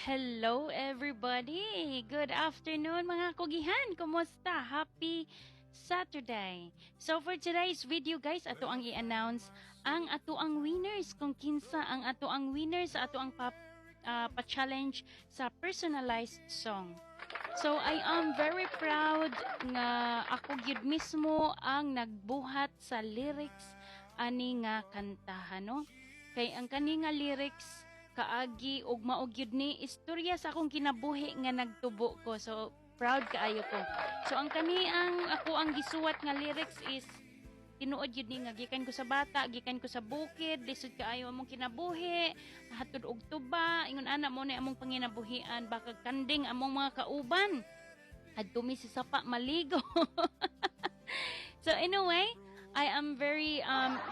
Hello everybody! Good afternoon mga kugihan! Kumusta? Happy Saturday! So for today's video guys, ato ang i-announce ang ato ang winners kung kinsa ang ato ang winners sa ato ang pa-challenge sa personalized song. So I am very proud nga ako gyud mismo ang nagbuhat sa lyrics ani nga kantahan, no? Kay ang kani nga lyrics kaagi ug mao gyud ni istorya sa akong kinabuhi nga nagtubo ko. So proud kaayo ko. So ang kani ang ako ang gisuwat nga lyrics is tinuod gyud ni nga gikan ko sa bata, gikan ko sa bukid, lisod kaayo among kinabuhi, hatod og tuba, ingon ana mo na among panginabuhian, baka kanding among mga kauban. Adto mi sa sapa maligo. So anyway, I am very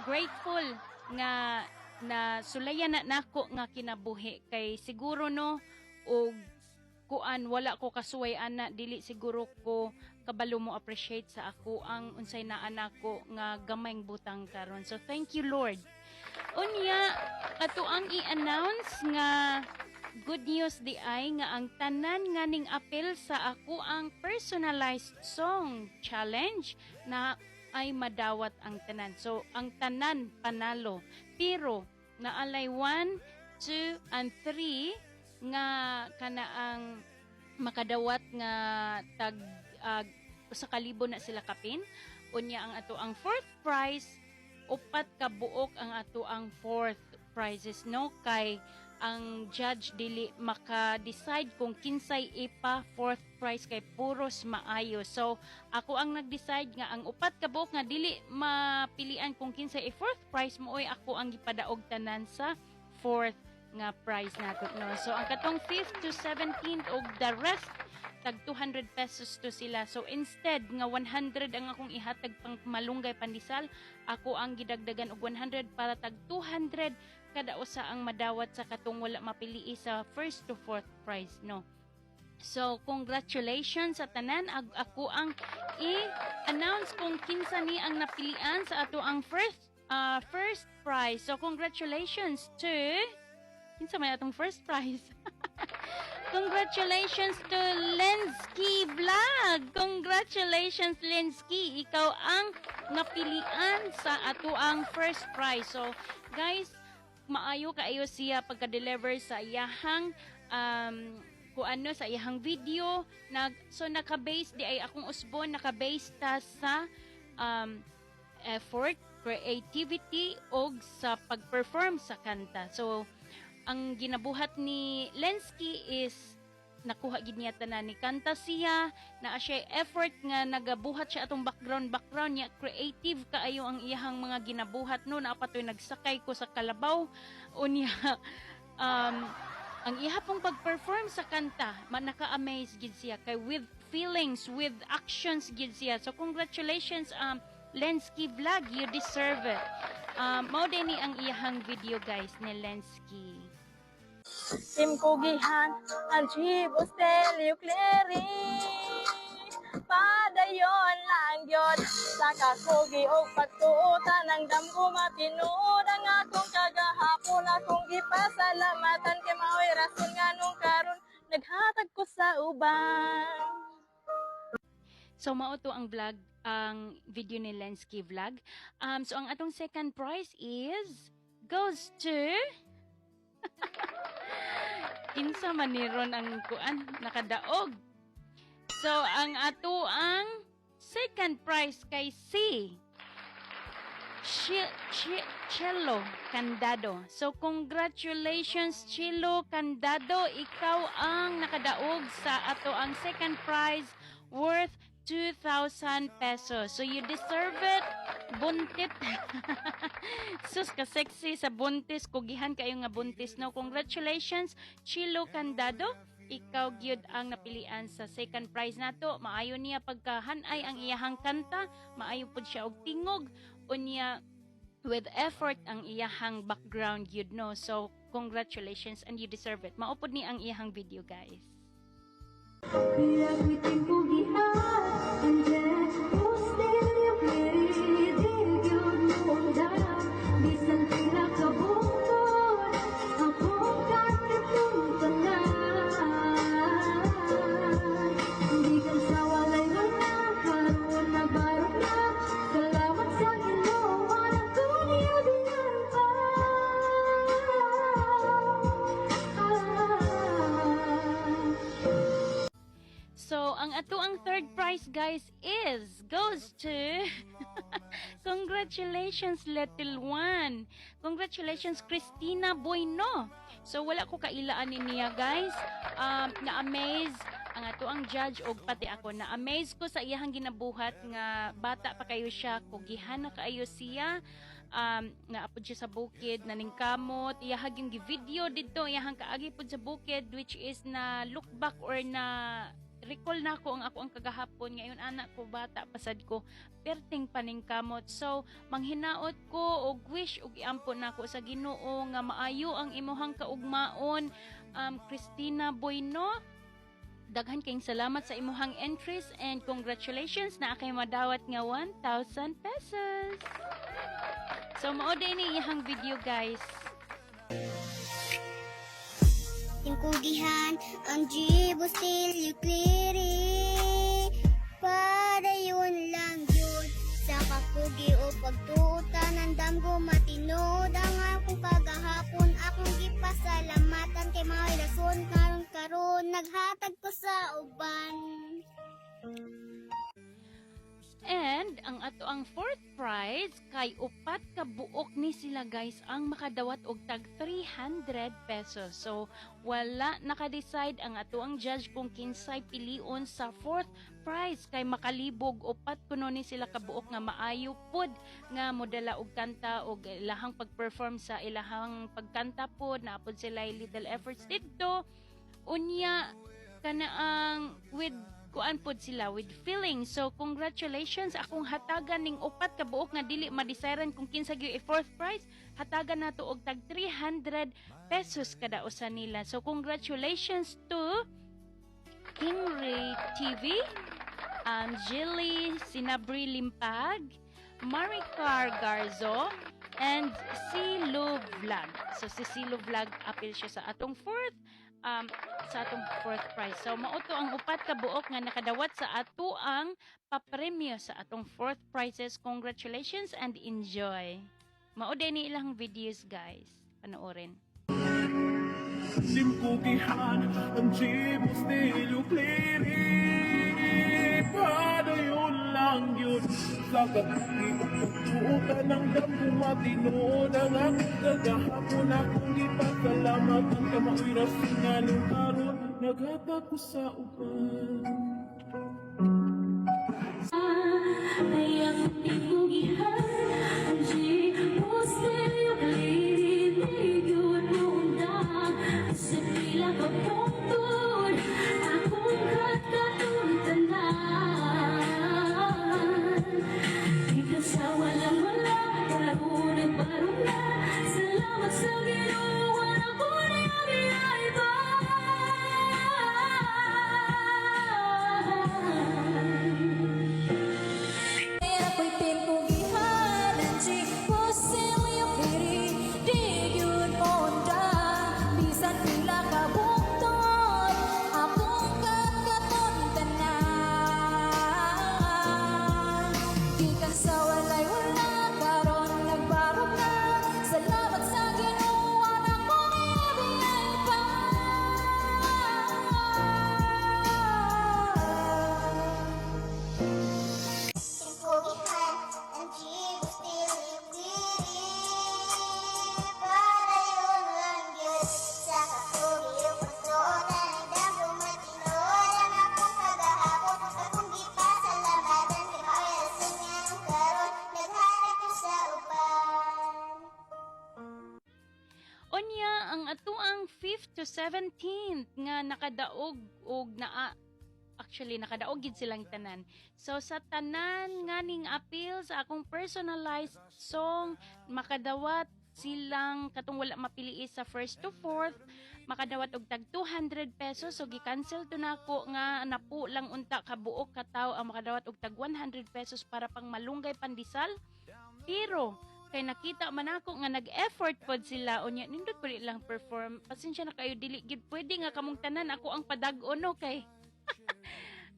grateful nga na sulayan na nako nga kinabuhi kay siguro no og kuan wala ko kasuway ana dili siguro ko kabalo mo appreciate sa ako ang unsay naa nako nga gamayng butang karon. So thank you Lord. Unya ato ang i-announce nga good news di ay nga ang tanan nga ning apel sa ako ang personalized song challenge na ay madawat ang tanan. So ang tanan panalo pero naalay 1, 2, and 3 nga kana ang makadawat nga tag sa kalibo na sila kapin. Unya ang ato ang fourth prize, upat ka buok ang ato ang fourth prizes, no? Kay ang judge dili maka-decide kung kinsay ipa fourth prize kay puros maayo. So ako ang nag-decide nga ang upat ka buok nga dili mapilian kung kinsay fourth prize mooy ako ang gipadaog tanan sa fourth nga prize nato, no? So ang katong 5th to 17th og the rest tag 200 pesos to sila. So instead nga 100 ang akong ihatag pang malunggay pandesal, ako ang gidagdagan og 100 para tag 200 kada usa ang madawat sa katong wala mapilii sa first to fourth prize, no? So congratulations sa tanan. Ako ang i-announce kung kinsa ni ang napilian sa ato ang first prize. So congratulations to kinsa may atong first prize. Congratulations to Lensky Vlog. Congratulations Lensky, ikaw ang napilian sa ato ang first prize. So guys, maayo kaayo siya pagka-deliver sa iyahang kung ano sa iyahang video. So naka-base di ay akong usbon, naka-base ta sa effort, creativity og sa pag-perform sa kanta. So ang ginabuhat ni Lensky is nakuha gid niya tanan ni kanta siya na siya effort nga nagabuhat siya atong background niya, creative kaayo ang iyahang mga ginabuhat, no? Napatoy nagsakay ko sa kalabaw unya ang iha pong pag-perform sa kanta naka-amaze gid siya kay with feelings, with actions gid siya. So congratulations Lensky Vlog, you deserve it. Mao din ni ang iyahang video guys ni Lensky. Tim Kugihan, Aljibos Teleocleri, padayon lang yun. Sa kakugi o pagtuutan ng damgo matinuod ang akong kagahapon. Akong ipasalamatan kay mao'y rason nga nung karon naghatag ko sa uban. So mao to ang vlog, ang video ni Lensky Vlog. So ang atong second prize is goes to kinsa man ni ron ang kuan nakadaog. So ang ato ang second prize kay si Chelo Candado. So congratulations Chelo Candado, ikaw ang nakadaog sa ato ang second prize worth 2,000 pesos. So you deserve it. Buntit. Sus ka sexy sa buntis. Kugihan kayo nga buntis, no? Congratulations Chilo Candado. Ikaw gyud ang napilian sa second prize nato. Maayo niya pagkahanay ang iyahang kanta. Maayo pud siya og tingog. Unya with effort ang iyahang background gyud, no? So congratulations and you deserve it. Maupod ni ang iyahang video guys. Bisan pinakabungkod, ako kahit itong tanan. ato ang third prize guys goes to congratulations little one. Congratulations Christina Bueno. So wala ko kailaan niya guys. Na-amaze ang ato ang judge og pati ako. Na-amaze ko sa iyang ginabuhat nga bata pa kayo siya, kugihan na kayo siya. Naapod siya sa bukid, naningkamot, iyahag yung video dito, iyahang kaagi pod sa bukid, which is na look back or na recall na ko ang ako ang kagahapon ngayon anak ko bata pasad ko perting paningkamot. So manghinaot ko og wish og iampon nako sa Ginoo nga maayo ang imuhang kaugmaon. Christina Bueno, daghan kayong salamat sa imuhang entries and congratulations na akay madawat nga 1,000 pesos. So mao din ni iyang video guys. Yung kugihan, ang jibo still you cleary. Para yun lang yun. Sa kakugi o pagtuta ng damgo matinod. Ang akong kagahapon, akong gipasalamatan kay mga rason karon naghatag ko sa uban. And ang ato ang fourth prize kay upat ka buok ni sila guys ang makadawat og tag 300 pesos. So wala naka-decide ang ato ang judge kung kinsay pilion sa fourth prize kay makalibog upat kuno ni sila ka buok nga maayo pod nga modala og kanta og ilahang pag-perform sa ilahang pagkanta pod naapod sila little efforts didto. Unya kanaang with kuan pod sila with feeling. So congratulations akong hatagan ning upat ka buok nga dili madesiren kung kinsa gyud fourth prize, hatagan nato og tag 300 pesos kada usa nila. So congratulations to Kingray TV, Jilly Sinabri Limpag, Maricar Garzo, and Silo Vlog. So si Silo Vlog apil siya sa atong fourth prize. So mauto ang upat ka buok nga nakadawat sa ato ang papremyo sa atong fourth prizes. Congratulations and enjoy. Mao din ni ilang videos guys. Panoorin. Simkugihan ang jibo still you cleary. Para yun lang yun. Sa kakugi o pagtuta ng damgo matinod. Ang akong kagahapon akong ipasalamatan ka mao'y rason nga nung karon naghatag ko sa uban. Ay ang tigugihan, ang jibo still you cleary. Yun nung sa pila ka pungtod, akong katatong tanan. Di ka sa walang wala, karoon at parang na. Salamat sa Ginoo, ako niyang iba. Ako'y tigugihan, ang jibo still you cleary. Di yun onda. Bisan pila ka bukton, akong kakaton tanan. Gikan sa walay wala, karon nagbarog na. Salamat sa Ginoo, anak ko niyabiyay pa. Yung kugihan, ang jibo still you cleary. Para yun lang yun. Sa kakugi o pagtuta ng damgo matinod. Ang akong kagahapon, akong gipasalamatan kay mga rason nga nung karon naghatag ko sa uban. Onya ang ato ang 5th to 17th nga nakadaog og actually nakadaog gid silang tanan. So sa tanan nga ning appeal sa akong personalized song makadawat silang katong wala mapili sa first to fourth makadawat og tag 200 pesos. So gi-cancel to nako nga napu lang unta ka buok ka tawo ang makadawat og tag 100 pesos para pang malunggay pandisal. Pero kay nakita man ako nga nag-effort pod sila unya nindot pud lang perform. Pasensya na kayo dili gid pwede nga kamong tanan ako ang padag-on no kay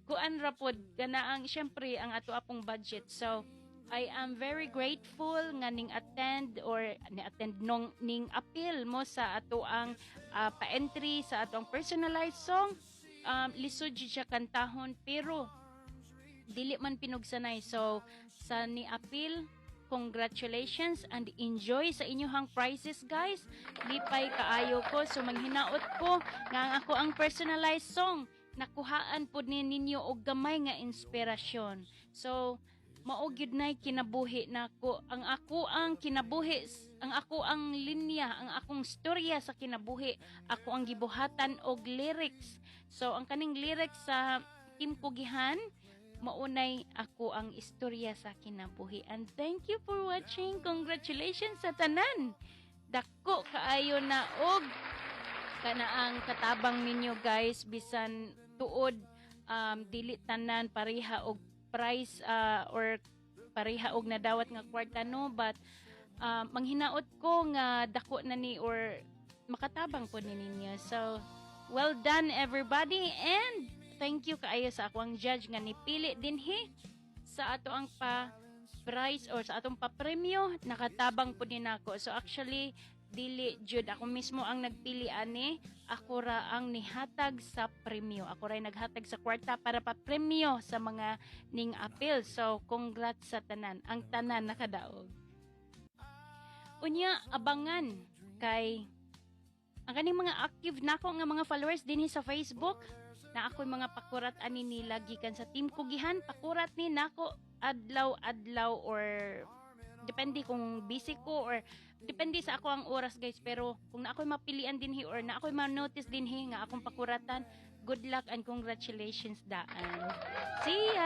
kuan ra pod kana ang syempre ang ato apong budget. So I am very grateful nga ning attend ning appeal mo sa ato ang pa-entry sa atong personalized song. lisod jud siya kantahon pero dili man pinugsanay. So sa ni appeal, congratulations and enjoy sa inyong prizes guys. Lipay kaayo ko, so manghinaot ko nga ang ako ang personalized song nakuhaan pod ni ninyo og gamay nga inspirasyon. So mao gyud nay kinabuhi nako, ang ako ang kinabuhi, ang ako ang linya, ang akong storya sa kinabuhi, ako ang gibuhatan og lyrics. So ang kaning lyrics sa Team Kugihan maunay ako ang istorya sa kinabuhi. And thank you for watching. Congratulations sa tanan. Dako kaayo na og kanaang katabang ninyo guys, bisan tuod dili tanan pareha og price or pareha og nadawat nga kwarta no, but manghinaot ko nga dako na ni or makatabang po ni ninyo. So well done everybody, and thank you kaayo sa akong judge nga nipili dinhi sa ato ang pa prize or sa atong pa premyo, nakatabang po din ako. So actually dili jud ako mismo ang nagpili ani, ako ra ang nihatag sa premyo, ako ra naghatag sa kwarta para pa premyo sa mga ning appeal. So congrats sa tanan, ang tanan nakadaog. Unya abangan kay ang kaning mga active nako nga mga followers dinhi sa Facebook na ako'y mga pakurat ani nila gikan sa Team Kugihan. Pakurat ni nako adlaw-adlaw or depende kung busy ko or depende sa ako ang oras guys, pero kung na ako'y mapilian dinhi or na ako'y ma-notice dinhi nga akong pakuratan, good luck and congratulations daan. See ya!